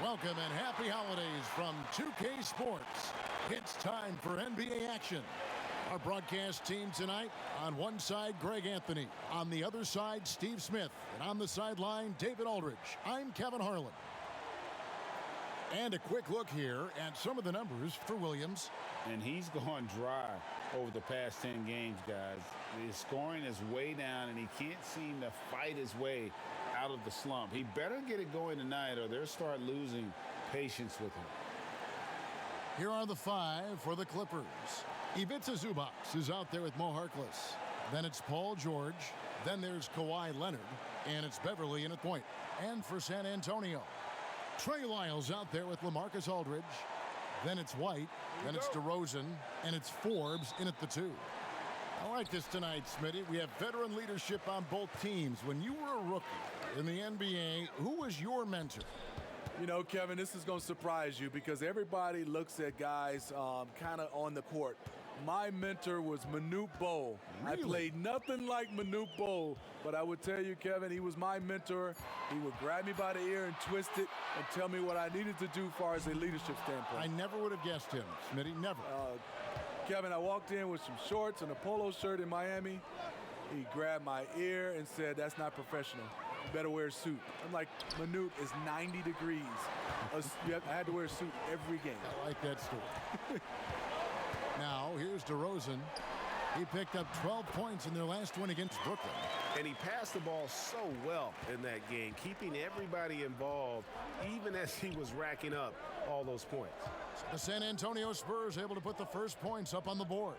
Welcome and happy holidays from 2K Sports. It's time for NBA action. Our broadcast team tonight, on one side, Greg Anthony. On the other side, Steve Smith. And on the sideline, David Aldridge. I'm Kevin Harlan. And a quick look here at some of the numbers for Williams. And he's gone dry over the past 10 games, guys. His scoring is way down, and he can't seem to fight his way out of the slump. He better get it going tonight, or they'll start losing patience with him. Here are the five for the Clippers. Ivica Zubac is out there with Mo Harkless. Then it's Paul George. Then there's Kawhi Leonard. And it's Beverly in at point. And for San Antonio, Trey Lyles out there with LaMarcus Aldridge. Then it's White. Then it's DeRozan. And it's Forbes in at the 2. I like this tonight, Smitty. We have veteran leadership on both teams. When you were a rookie in the NBA, who was your mentor? You know, Kevin, this is going to surprise you because everybody looks at guys kind of on the court. My mentor was Manute Bol. Really? I played nothing like Manute Bol, but I would tell you, Kevin, he was my mentor. He would grab me by the ear and twist it and tell me what I needed to do as far as a leadership standpoint. I never would have guessed him, Smitty, never. Kevin, I walked in with some shorts and a polo shirt in Miami. He grabbed my ear and said, "That's not professional. You better wear a suit." I'm like, Manute is 90 degrees. I had to wear a suit every game. I like that story. Now, here's DeRozan. He picked up 12 points in their last win against Brooklyn. And he passed the ball so well in that game, keeping everybody involved, even as he was racking up all those points. The San Antonio Spurs able to put the first points up on the board.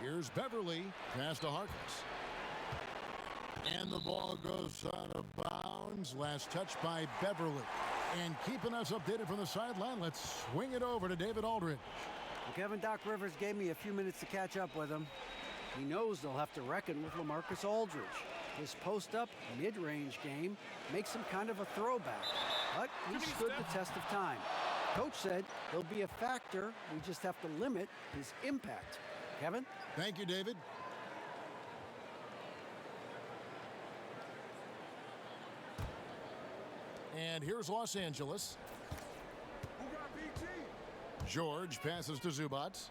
Here's Beverly, pass to Harkless. And the ball goes out of bounds. Last touch by Beverly. And keeping us updated from the sideline, let's swing it over to David Aldridge. Well, Kevin, Doc Rivers gave me a few minutes to catch up with him. He knows they'll have to reckon with LaMarcus Aldridge. His post-up, mid-range game makes him kind of a throwback. But he stood the test of time. Coach said he'll be a factor. We just have to limit his impact. Kevin? Thank you, David. And here's Los Angeles. George passes to Zubac.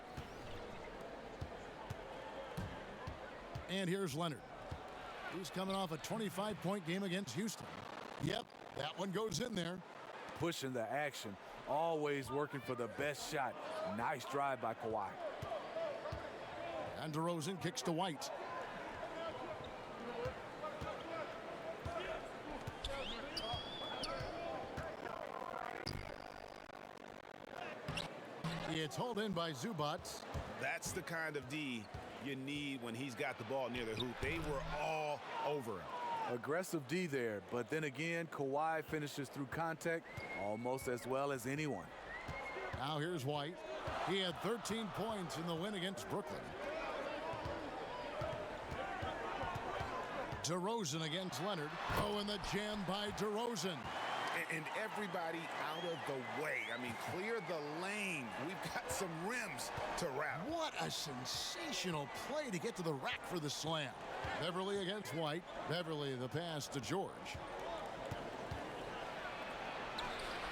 And here's Leonard. He's coming off a 25-point game against Houston. Yep, that one goes in there. Pushing the action, always working for the best shot. Nice drive by Kawhi. And DeRozan kicks to White. It's hauled in by Zubac. That's the kind of D you need when he's got the ball near the hoop. They were all over him. Aggressive D there, but then again, Kawhi finishes through contact almost as well as anyone. Now here's White. He had 13 points in the win against Brooklyn. DeRozan against Leonard. Oh, and the jam by DeRozan. And everybody out of the way. I mean, clear the lane. We've got some rims to wrap. What a sensational play to get to the rack for the slam. Beverly against White. Beverly the pass to George.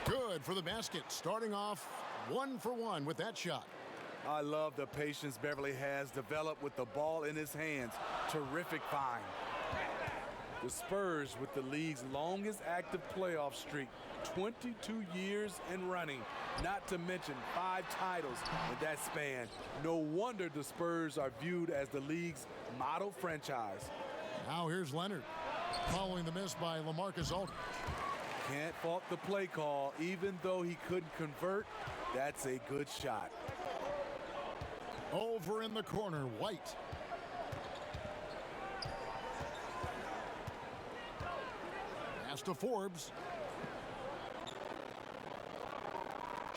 Good for the basket. Starting off 1 for 1 with that shot. I love the patience Beverly has developed with the ball in his hands. Terrific find. The Spurs with the league's longest active playoff streak, 22 years and running, not to mention 5 titles in that span. No wonder the Spurs are viewed as the league's model franchise. Now here's Leonard, following the miss by LaMarcus Aldridge. Can't fault the play call, even though he couldn't convert. That's a good shot. Over in the corner, White. To Forbes.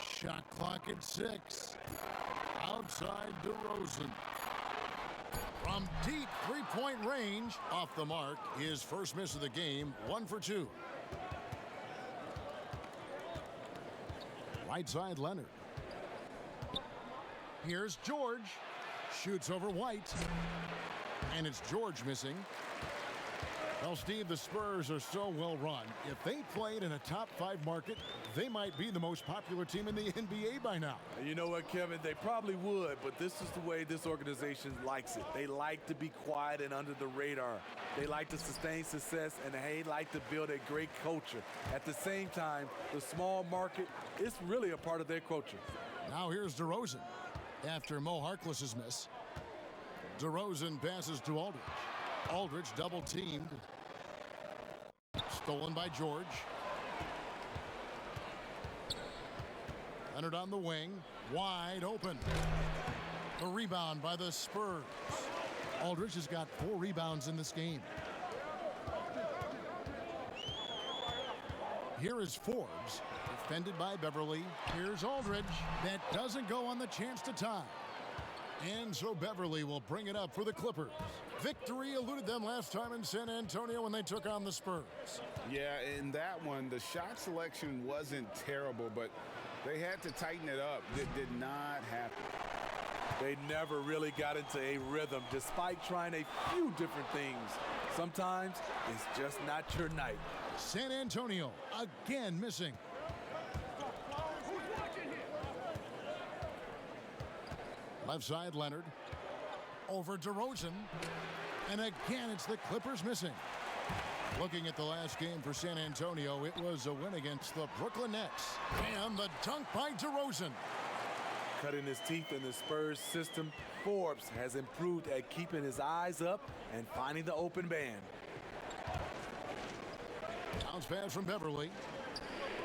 Shot clock at 6. Outside DeRozan. From deep three-point range, off the mark, his first miss of the game, 1 for 2. Right side, Leonard. Here's George. Shoots over White. And it's George missing. Well, Steve, the Spurs are so well run. If they played in a top 5 market, they might be the most popular team in the NBA by now. You know what, Kevin? They probably would, but this is the way this organization likes it. They like to be quiet and under the radar. They like to sustain success, and they like to build a great culture. At the same time, the small market is really a part of their culture. Now here's DeRozan. After Mo Harkless's miss, DeRozan passes to Aldridge. Aldridge double-teamed. Stolen by George. Leonard on the wing. Wide open. The rebound by the Spurs. Aldridge has got 4 rebounds in this game. Here is Forbes. Defended by Beverly. Here's Aldridge. That doesn't go on the chance to tie. And so Beverly will bring it up for the Clippers. Victory eluded them last time in San Antonio when they took on the Spurs. Yeah, in that one, the shot selection wasn't terrible, but they had to tighten it up. It did not happen. They never really got into a rhythm despite trying a few different things. Sometimes it's just not your night. San Antonio again missing. Left side, Leonard. Over DeRozan. And again, it's the Clippers missing. Looking at the last game for San Antonio, it was a win against the Brooklyn Nets. And the dunk by DeRozan. Cutting his teeth in the Spurs system, Forbes has improved at keeping his eyes up and finding the open man. Bounce pass from Beverly.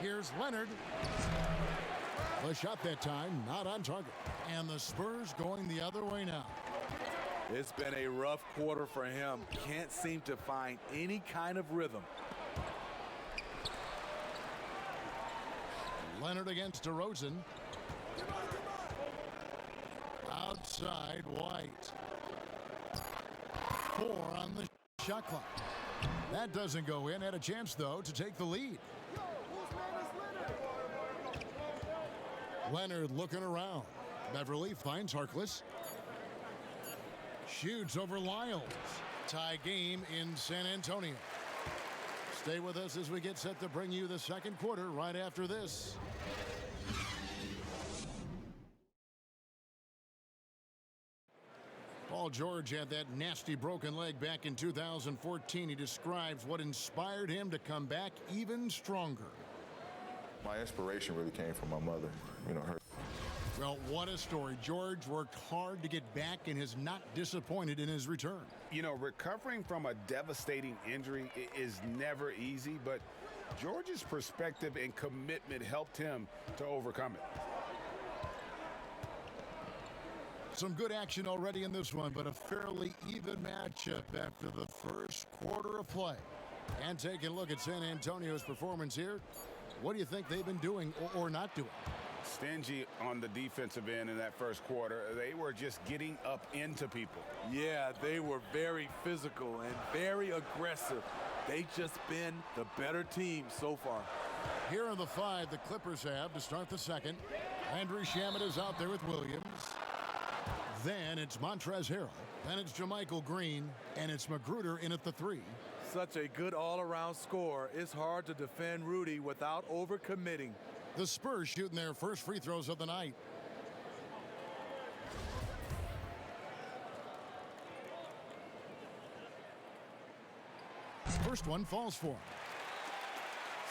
Here's Leonard. The shot that time, not on target. And the Spurs going the other way now. It's been a rough quarter for him. Can't seem to find any kind of rhythm. Leonard against DeRozan. Outside, White. 4 on the shot clock. That doesn't go in. Had a chance, though, to take the lead. Leonard looking around. Beverly finds Harkless. Shoots over Lyles. Tie game in San Antonio. Stay with us as we get set to bring you the second quarter right after this. Paul George had that nasty broken leg back in 2014. He describes what inspired him to come back even stronger. My inspiration really came from my mother, her. Well, what a story. George worked hard to get back and is not disappointed in his return. Recovering from a devastating injury is never easy, but George's perspective and commitment helped him to overcome it. Some good action already in this one, but a fairly even matchup after the first quarter of play. And taking a look at San Antonio's performance here, what do you think they've been doing or not doing? Stingy on the defensive end in that first quarter. They were just getting up into people. Yeah, they were very physical and very aggressive. They've just been the better team so far. Here are the 5 the Clippers have to start the second. Landry Shamet is out there with Williams. Then it's Montrezl Harrell. Then it's JaMychal Green. And it's Magruder in at the 3. Such a good all-around scorer. It's hard to defend Rudy without overcommitting. The Spurs shooting their first free throws of the night. First one falls for him.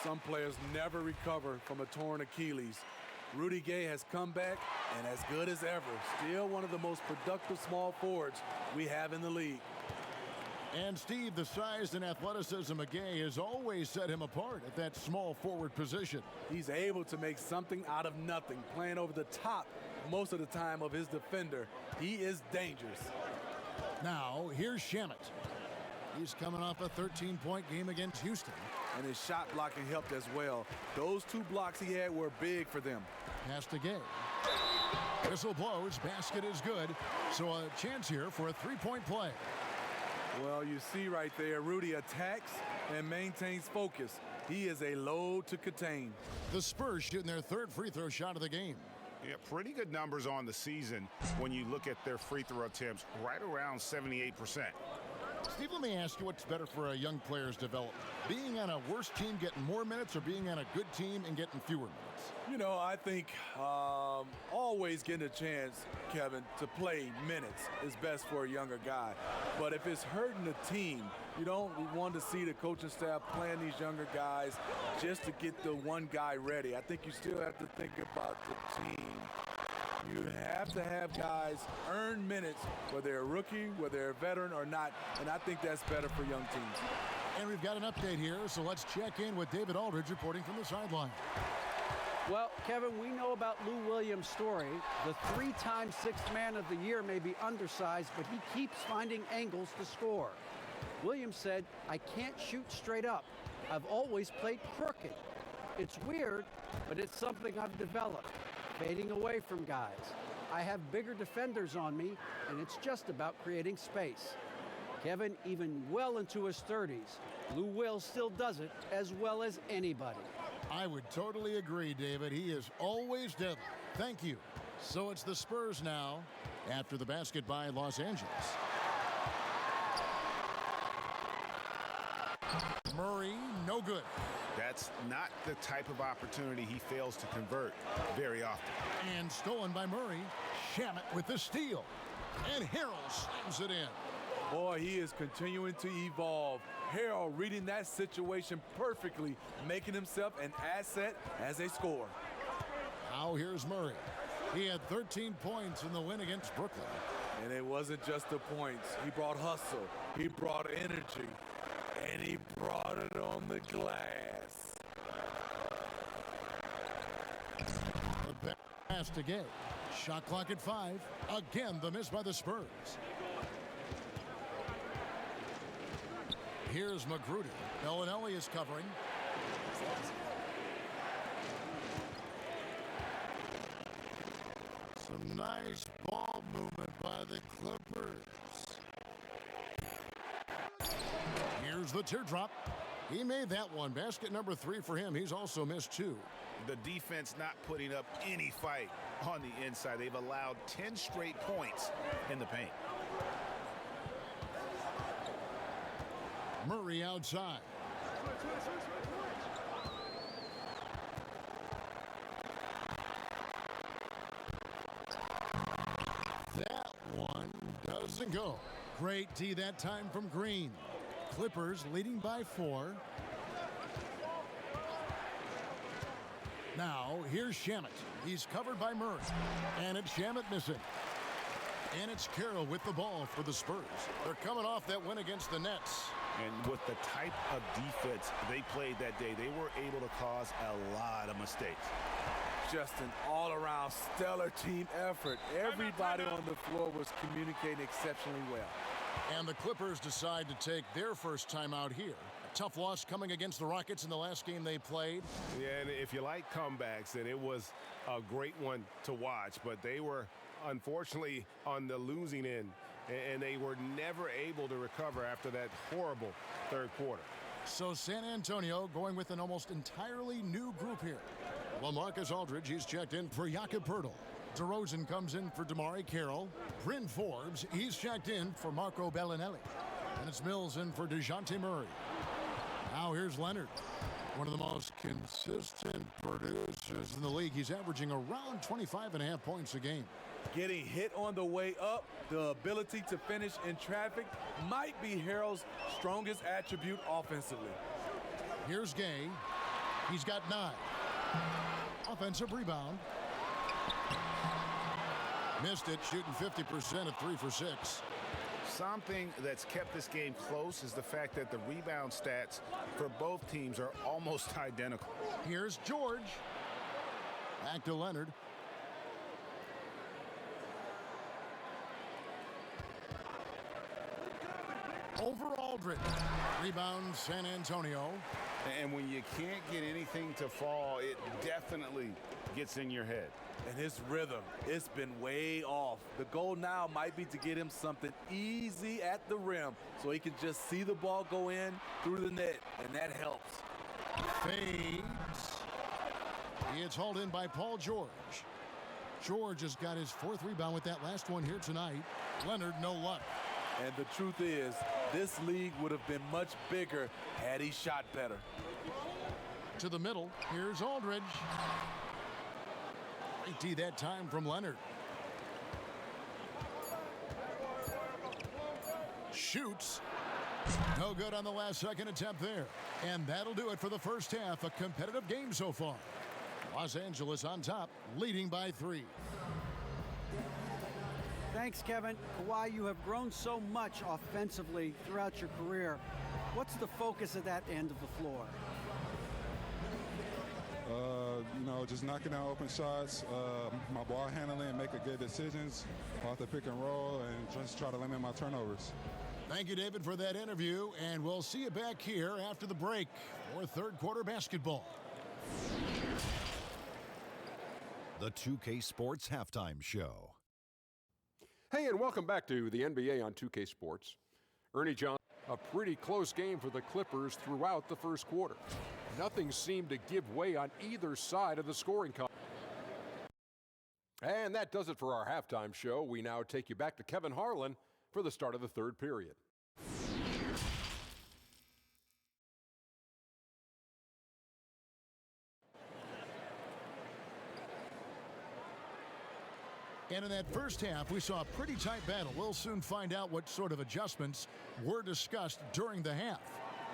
Some players never recover from a torn Achilles. Rudy Gay has come back and as good as ever. Still one of the most productive small forwards we have in the league. And Steve, the size and athleticism of Gay has always set him apart at that small forward position. He's able to make something out of nothing, playing over the top most of the time of his defender. He is dangerous. Now, here's Shamet. He's coming off a 13-point game against Houston. And his shot blocking helped as well. Those 2 blocks he had were big for them. Pass to Gay. Whistle blows, basket is good. So a chance here for a 3-point play. Well, you see right there, Rudy attacks and maintains focus. He is a load to contain. The Spurs shooting their 3rd free throw shot of the game. Yeah, pretty good numbers on the season when you look at their free throw attempts, right around 78%. Steve, let me ask you what's better for a young player's development. Being on a worse team getting more minutes or being on a good team and getting fewer minutes? You know, I think always getting a chance, Kevin, to play minutes is best for a younger guy. But if it's hurting the team, you don't want to see the coaching staff playing these younger guys just to get the one guy ready. I think you still have to think about the team. You have to have guys earn minutes, whether they're a rookie, whether they're a veteran or not, and I think that's better for young teams. And we've got an update here, so let's check in with David Aldridge reporting from the sideline. Well, Kevin, we know about Lou Williams' story. The three-time sixth man of the year may be undersized, but he keeps finding angles to score. Williams said, "I can't shoot straight up. I've always played crooked. It's weird, but it's something I've developed. Fading away from guys. I have bigger defenders on me, and it's just about creating space." Kevin, even well into his 30s, Lou Will still does it as well as anybody. I would totally agree, David. He is always deadly. Thank you. So it's the Spurs now after the basket by Los Angeles. Murray, no good. That's not the type of opportunity he fails to convert very often. And stolen by Murray. Shamet with the steal. And Harrell slams it in. Boy, he is continuing to evolve. Harrell reading that situation perfectly, making himself an asset as a scorer. Now here's Murray. He had 13 points in the win against Brooklyn. And it wasn't just the points. He brought hustle. He brought energy. And he brought it on the glass. The pass to Gay. Shot clock at 5. Again, the miss by the Spurs. Here's Magruder. Bellinelli is covering. Some nice ball movement by the Clippers. Here's the teardrop. He made that one. Basket number 3 for him. He's also missed 2. The defense not putting up any fight on the inside. They've allowed 10 straight points in the paint. Murray outside. That one doesn't go. Great D that time from Green. Clippers leading by 4. Now, here's Shamet. He's covered by Murray. And it's Shamet missing. And it's Carroll with the ball for the Spurs. They're coming off that win against the Nets. And with the type of defense they played that day, they were able to cause a lot of mistakes. Just an all-around stellar team effort. Everybody on the floor was communicating exceptionally well. And the Clippers decide to take their first time out here. A tough loss coming against the Rockets in the last game they played. Yeah, and if you like comebacks, then it was a great one to watch. But they were, unfortunately, on the losing end, and they were never able to recover after that horrible third quarter. So San Antonio going with an almost entirely new group here. LaMarcus Aldridge, he's checked in for Jakob Poeltl. DeRozan comes in for Demar Carroll. Bryn Forbes, he's checked in for Marco Bellinelli. And it's Mills in for DeJounte Murray. Now here's Leonard, one of the most consistent producers in the league. He's averaging around 25.5 points a game. Getting hit on the way up, the ability to finish in traffic might be Harrell's strongest attribute offensively. Here's Gay. He's got 9. Offensive rebound. Missed it, shooting 50% at 3 for 6. Something that's kept this game close is the fact that the rebound stats for both teams are almost identical. Here's George. Back to Leonard. Over Aldridge. Rebound San Antonio. And when you can't get anything to fall, it definitely gets in your head. And his rhythm, it's been way off. The goal now might be to get him something easy at the rim so he can just see the ball go in through the net, and that helps. Fades. It's hauled in by Paul George. George has got his 4th rebound with that last one here tonight. Leonard, no luck. And the truth is, this league would have been much bigger had he shot better. To the middle, here's Aldridge. Great D that time from Leonard. Shoots. No good on the last second attempt there. And that'll do it for the first half. A competitive game so far. Los Angeles on top, leading by 3. Thanks, Kevin. Kawhi, you have grown so much offensively throughout your career. What's the focus of that end of the floor? Just knocking down open shots, my ball handling, making good decisions off the pick and roll, and just try to limit my turnovers. Thank you, David, for that interview, and we'll see you back here after the break for third quarter basketball. The 2K Sports Halftime Show. Hey, and welcome back to the NBA on 2K Sports. Ernie Johnson, a pretty close game for the Clippers throughout the first quarter. Nothing seemed to give way on either side of the scoring column. And that does it for our halftime show. We now take you back to Kevin Harlan for the start of the third period. And in that first half, we saw a pretty tight battle. We'll soon find out what sort of adjustments were discussed during the half.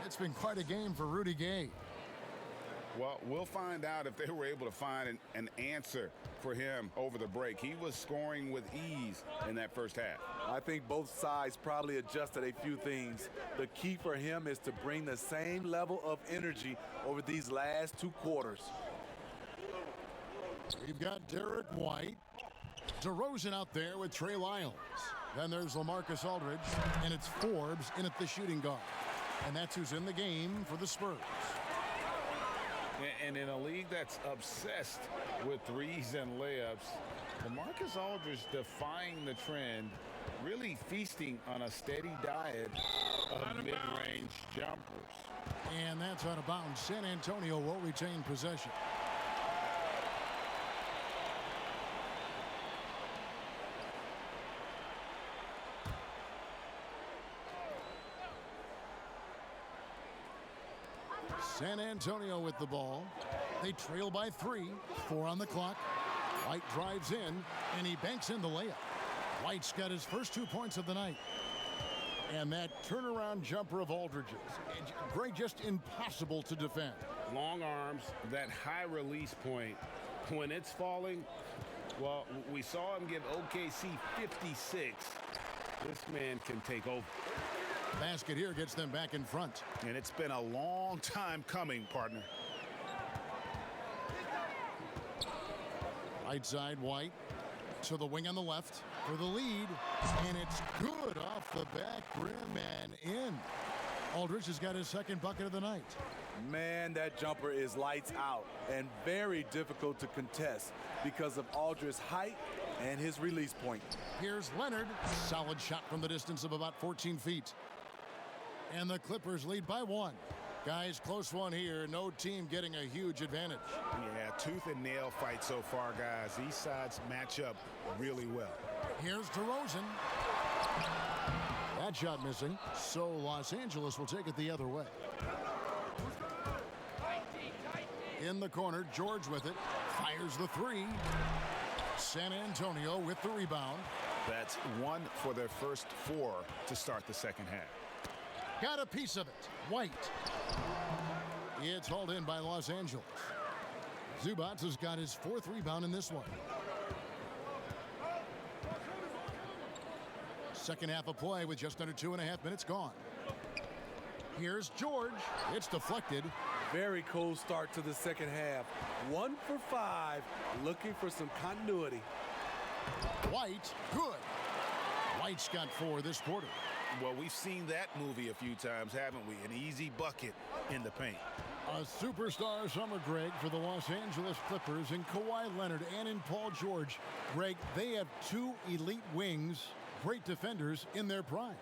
It's been quite a game for Rudy Gay. Well, we'll find out if they were able to find an answer for him over the break. He was scoring with ease in that first half. I think both sides probably adjusted a few things. The key for him is to bring the same level of energy over these last 2 quarters. We've got Derek White. DeRozan out there with Trey Lyles. Then there's LaMarcus Aldridge, and it's Forbes in at the shooting guard. And that's who's in the game for the Spurs. And in a league that's obsessed with threes and layups, LaMarcus Aldridge defying the trend, really feasting on a steady diet of mid-range jumpers. And that's out of bounds. San Antonio will retain possession. San Antonio with the ball. They trail by 3, 4 on the clock. White drives in, and he banks in the layup. White's got his first 2 points of the night. And that turnaround jumper of Aldridge's. Greg, just impossible to defend. Long arms, that high release point. When it's falling, well, we saw him give OKC 56. This man can take over. Basket here gets them back in front. And it's been a long time coming, partner. Right side, White to the wing on the left for the lead. And it's good off the back rim and in. Aldridge has got his second bucket of the night. Man, that jumper is lights out and very difficult to contest because of Aldridge's height and his release point. Here's Leonard. Solid shot from the distance of about 14 feet. And the Clippers lead by 1. Guys, close one here. No team getting a huge advantage. Yeah, tooth and nail fight so far, guys. These sides match up really well. Here's DeRozan. That shot missing. So Los Angeles will take it the other way. In the corner, George with it. Fires the 3. San Antonio with the rebound. That's 1 for their first 4 to start the second half. Got a piece of it. White. It's hauled in by Los Angeles. Zubac has got his 4th rebound in this one. Second half of play with just under 2.5 minutes gone. Here's George. It's deflected. Very cold start to the second half. 1 for 5, looking for some continuity. White, good. White's got 4 this quarter. Well, we've seen that movie a few times, haven't we? An easy bucket in the paint. A superstar summer, Greg, for the Los Angeles Clippers in Kawhi Leonard and in Paul George. Greg, they have 2 elite wings, great defenders in their prime.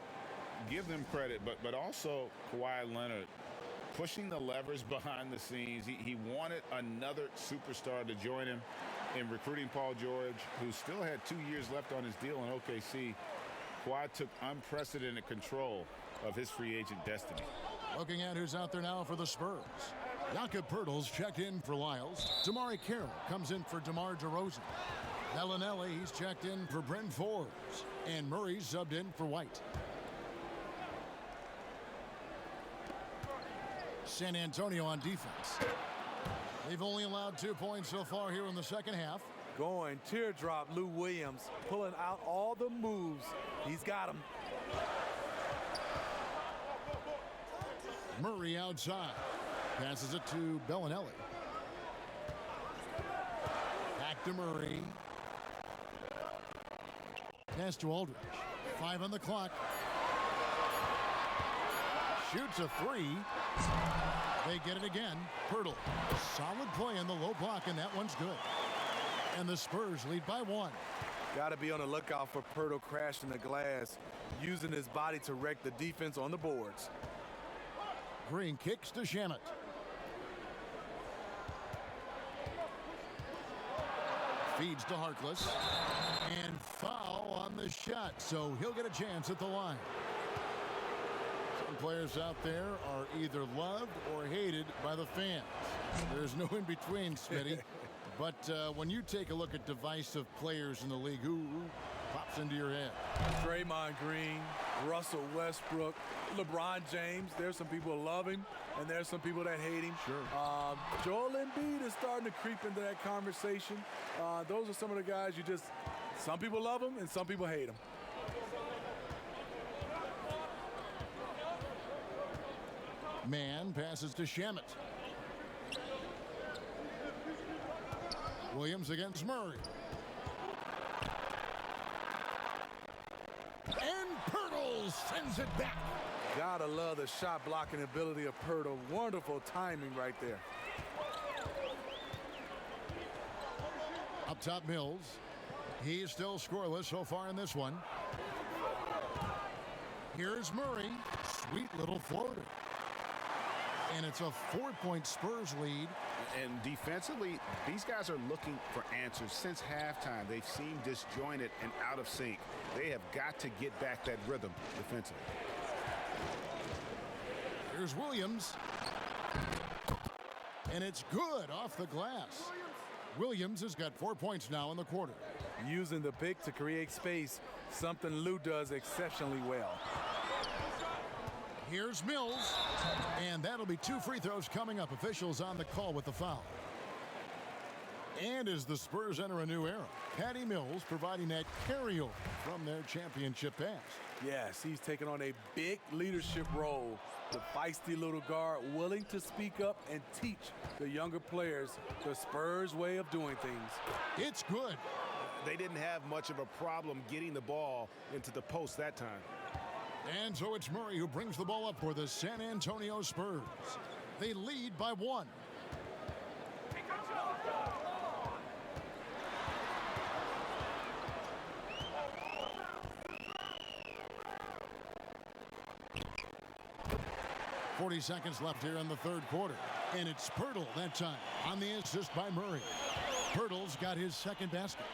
Give them credit, but also Kawhi Leonard pushing the levers behind the scenes. He wanted another superstar to join him in recruiting Paul George, who still had 2 years left on his deal in OKC. Kawhi took unprecedented control of his free agent destiny. Looking at who's out there now for the Spurs. Jakob Poeltl's checked in for Lyles. Damari Carroll comes in for DeMar DeRozan. Bellinelli, he's checked in for Bryn Forbes. And Murray's subbed in for White. San Antonio on defense. They've only allowed 2 points so far here in the second half. Going teardrop, Lou Williams, pulling out all the moves. He's got them. Murray outside. Passes it to Bellinelli. Back to Murray. Pass to Aldridge. 5 on the clock. Shoots a 3. They get it again. Poeltl. Solid play in the low block, and that one's good. And the Spurs lead by 1. Got to be on the lookout for Poeltl crashing the glass, using his body to wreck the defense on the boards. Green kicks to Shamet. Feeds to Harkless. And foul on the shot, so he'll get a chance at the line. Some players out there are either loved or hated by the fans. There's no in between, Smitty. But when you take a look at divisive players in the league, who pops into your head? Draymond Green, Russell Westbrook, LeBron James. There's some people who love him, and there's some people that hate him. Sure. Joel Embiid is starting to creep into that conversation. Those are some of the guys some people love him and some people hate him. Man passes to Shamet. Williams against Murray. And Poeltl sends it back. Gotta love the shot blocking ability of Poeltl. Wonderful timing right there. Up top, Mills. He's still scoreless so far in this one. Here's Murray. Sweet little floater. And it's a 4-point Spurs lead. And defensively, these guys are looking for answers. Since halftime, they've seemed disjointed and out of sync. They have got to get back that rhythm defensively. Here's Williams. And it's good off the glass. Williams has got 4 points now in the quarter. Using the pick to create space, something Lou does exceptionally well. Here's Mills. And that'll be 2 free throws coming up. Officials on the call with the foul. And as the Spurs enter a new era, Patty Mills providing that carryover from their championship past. Yes, he's taking on a big leadership role. The feisty little guard willing to speak up and teach the younger players the Spurs way of doing things. It's good. They didn't have much of a problem getting the ball into the post that time. And so it's Murray who brings the ball up for the San Antonio Spurs. They lead by 1. .40 seconds left here in the third quarter. And it's Poeltl that time on the assist by Murray. Poeltl's got his second basket.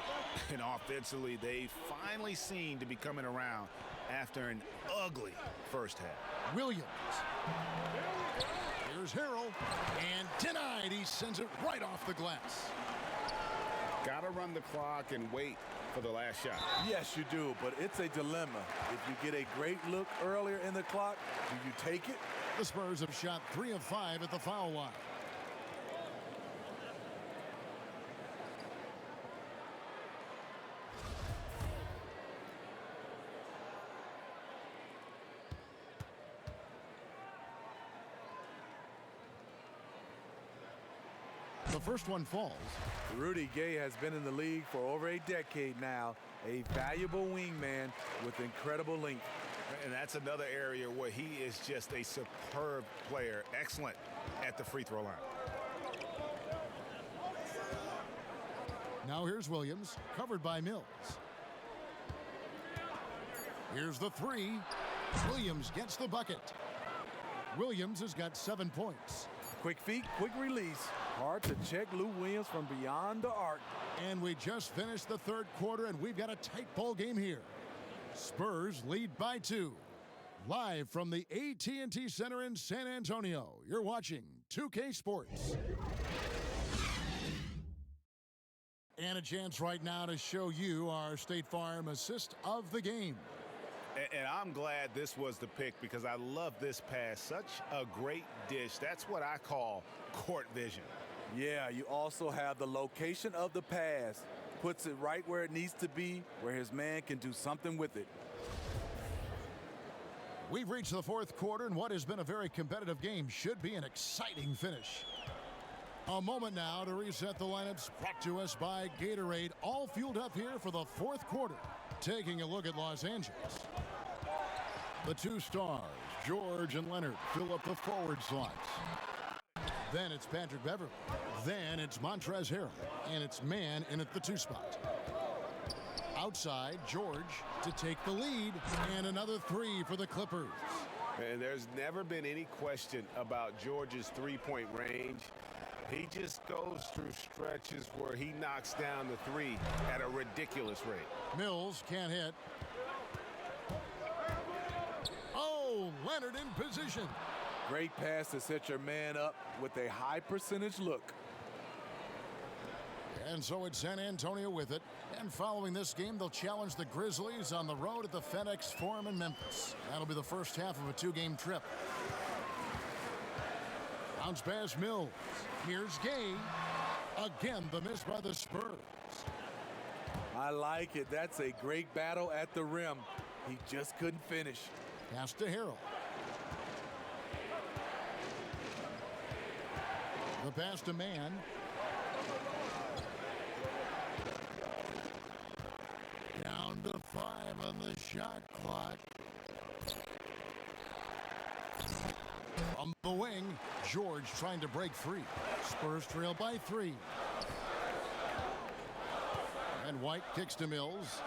And offensively, they finally seem to be coming around after an ugly first half. Williams. Here's Harrell. And denied. He sends it right off the glass. Got to run the clock and wait for the last shot. Yes, you do, but it's a dilemma. If you get a great look earlier in the clock, do you take it? The Spurs have shot 3 of 5 at the foul line. The first one falls. Rudy Gay has been in the league for over a decade now, a valuable wingman with incredible length. And that's another area where he is just a superb player, excellent at the free throw line. Now here's Williams, covered by Mills. Here's the 3. Williams gets the bucket. Williams has got 7 points. Quick feet, quick release. Hard to check Lou Williams from beyond the arc. And we just finished the third quarter, and we've got a tight ball game here. Spurs lead by 2. Live from the AT&T Center in San Antonio, you're watching 2K Sports. And a chance right now to show you our State Farm assist of the game. And I'm glad this was the pick because I love this pass. Such a great dish. That's what I call court vision. Yeah, you also have the location of the pass. Puts it right where it needs to be, where his man can do something with it. We've reached the fourth quarter, and what has been a very competitive game should be an exciting finish. A moment now to reset the lineups, brought to us by Gatorade, all fueled up here for the fourth quarter. Taking a look at Los Angeles. The two stars, George and Leonard, fill up the forward slots. Then it's Patrick Beverley. Then it's Montrezl Harrell, and it's man in at the 2 spot. Outside, George to take the lead, and another 3 for the Clippers. And there's never been any question about George's three-point range. He just goes through stretches where he knocks down the 3 at a ridiculous rate. Mills can't hit. Oh, Leonard in position. Great pass to set your man up with a high percentage look. And so it's San Antonio with it. And following this game, they'll challenge the Grizzlies on the road at the FedEx Forum in Memphis. That'll be the first half of a 2-game trip. Bounce pass Mills. Here's Gay. Again, the miss by the Spurs. I like it. That's a great battle at the rim. He just couldn't finish. Pass to Harrell. The pass to Man. Down to 5 on the shot clock. From the wing, George trying to break free. Spurs trail by 3. And White kicks to Mills.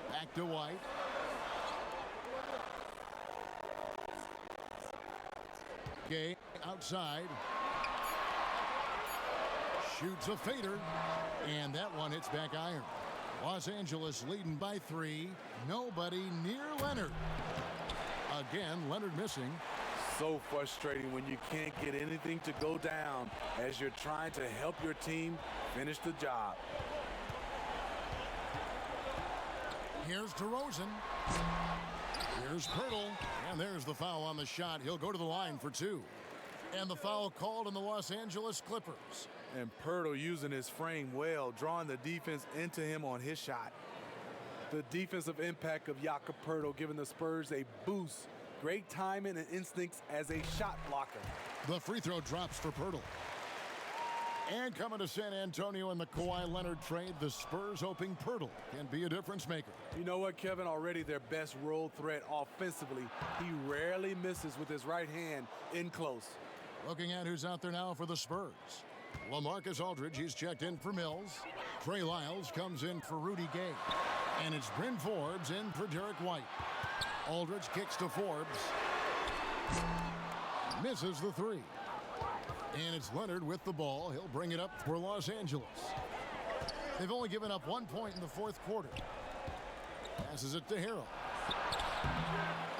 Back to White. Gay outside. Shoots a fader. And that one hits back iron. Los Angeles leading by 3. Nobody near Leonard. Again, Leonard missing. So frustrating when you can't get anything to go down as you're trying to help your team finish the job. Here's DeRozan. Here's Pirtle. And there's the foul on the shot. He'll go to the line for 2. And the foul called on the Los Angeles Clippers. And Pirtle using his frame well, drawing the defense into him on his shot. The defensive impact of Jakob Pirtle giving the Spurs a boost. Great timing and instincts as a shot blocker. The free throw drops for Pirtle. And coming to San Antonio in the Kawhi Leonard trade, the Spurs hoping Pirtle can be a difference maker. You know what, Kevin? Already their best road threat offensively. He rarely misses with his right hand in close. Looking at who's out there now for the Spurs. LaMarcus Aldridge, he's checked in for Mills. Trey Lyles comes in for Rudy Gay. And it's Bryn Forbes in for Derek White. Aldridge kicks to Forbes. Misses the 3. And it's Leonard with the ball. He'll bring it up for Los Angeles. They've only given up 1 point in the fourth quarter. Passes it to Harrell.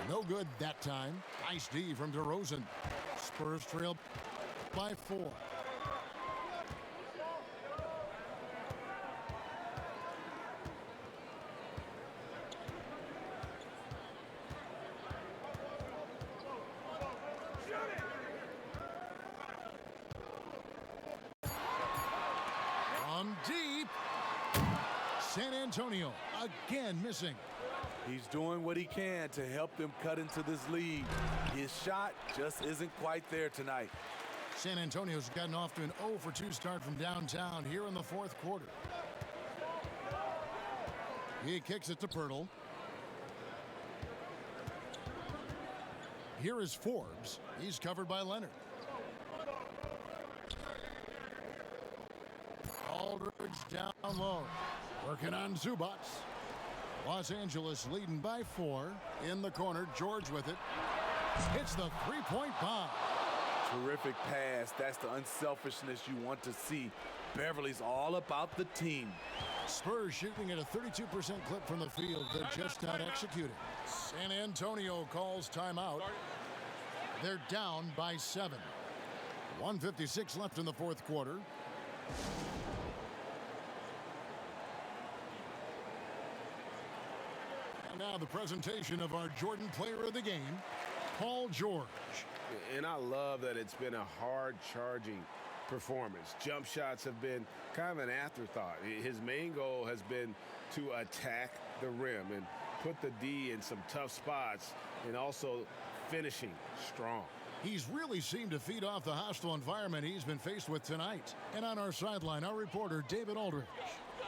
No good that time. Nice D from DeRozan. Spurs trail by 4. From deep. San Antonio again missing. He's doing what he can to help them cut into this lead. His shot just isn't quite there tonight. San Antonio's gotten off to an 0 for 2 start from downtown here in the fourth quarter. He kicks it to Pirtle. Here is Forbes. He's covered by Leonard. Aldridge down low. Working on Zubac. Los Angeles leading by 4. In the corner, George with it. Hits the three-point bomb. Terrific pass. That's the unselfishness you want to see. Beverly's all about the team. Spurs shooting at a 32% clip from the field. They're just not executing. San Antonio calls timeout. They're down by 7. 1:56 left in the fourth quarter. And now the presentation of our Jordan Player of the Game, Paul George. And I love that it's been a hard-charging performance. Jump shots have been kind of an afterthought. His main goal has been to attack the rim and put the D in some tough spots and also finishing strong. He's really seemed to feed off the hostile environment he's been faced with tonight. And on our sideline, our reporter, David Aldridge.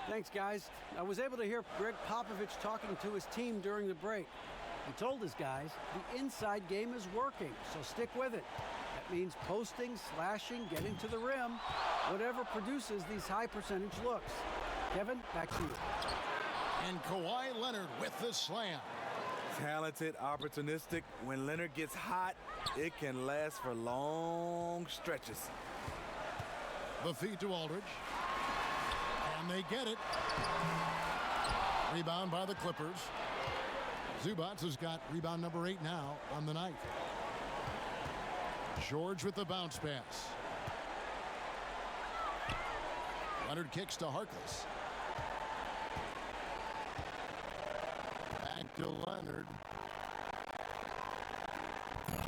Thanks, guys. I was able to hear Greg Popovich talking to his team during the break. He told his guys the inside game is working, so stick with it. That means posting, slashing, getting to the rim, whatever produces these high percentage looks. Kevin, back to you. And Kawhi Leonard with the slam. Talented, opportunistic. When Leonard gets hot, it can last for long stretches. The feed to Aldridge. And they get it. Rebound by the Clippers. Zubac has got rebound number 8 now on the night. George with the bounce pass. Leonard kicks to Harkless. Back to Leonard.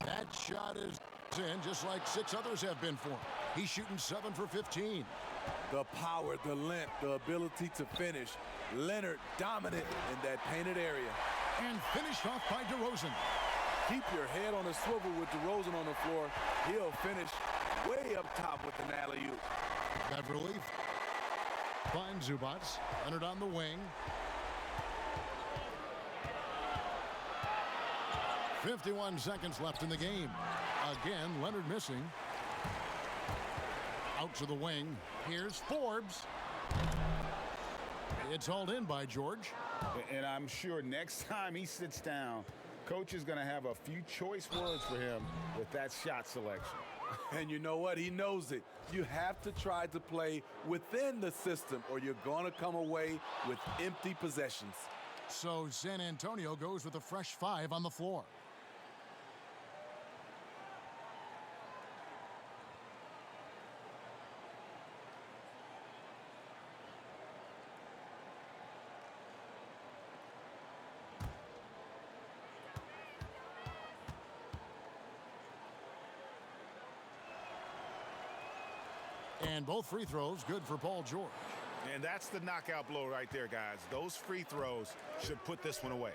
That shot is in just like 6 others have been for him. He's shooting 7 for 15. The power, the length, the ability to finish. Leonard dominant in that painted area. And finished off by DeRozan. Keep your head on a swivel with DeRozan on the floor. He'll finish way up top with an alley-oop. Beverly finds Zubac. Leonard on the wing. 51 seconds left in the game. Again, Leonard missing. Out to the wing. Here's Forbes. It's hauled in by George. And I'm sure next time he sits down, coach is going to have a few choice words for him with that shot selection. And you know what? He knows it. You have to try to play within the system or you're going to come away with empty possessions. So San Antonio goes with a fresh 5 on the floor. And both free throws good for Paul George. And that's the knockout blow right there, guys. Those free throws should put this one away.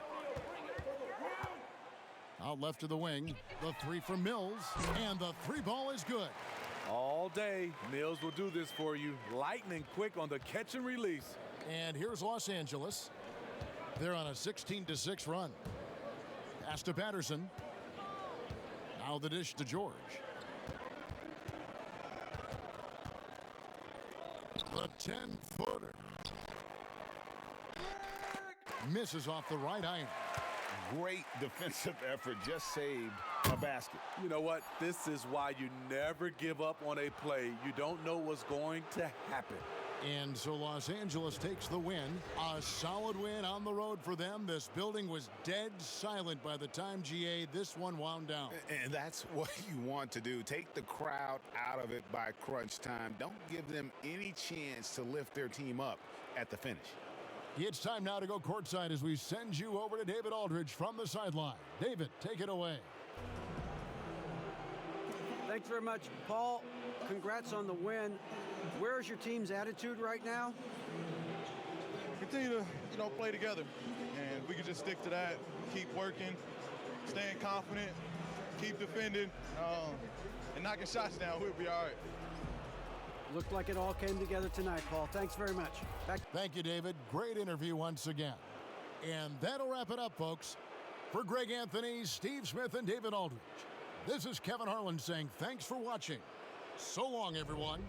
Out left to the wing. The 3 from Mills. And the 3 ball is good. All day, Mills will do this for you. Lightning quick on the catch and release. And here's Los Angeles. They're on a 16-6 run. Pass to Patterson. Now the dish to George. The 10-footer. Misses off the right iron. Great defensive effort, just saved a basket. You know what? This is why you never give up on a play. You don't know what's going to happen. And so Los Angeles takes the win. A solid win on the road for them. This building was dead silent by the time, GA, this one wound down. And that's what you want to do. Take the crowd out of it by crunch time. Don't give them any chance to lift their team up at the finish. It's time now to go courtside as we send you over to David Aldridge from the sideline. David, take it away. Thanks very much, Paul. Congrats on the win. Where's your team's attitude right now? Continue to, play together. And we can just stick to that, keep working, staying confident, keep defending, and knocking shots down. We'll be all right. Looked like it all came together tonight, Paul. Thanks very much. Thank you, David. Great interview once again. And that'll wrap it up, folks. For Greg Anthony, Steve Smith, and David Aldridge, this is Kevin Harlan saying thanks for watching. So long, everyone.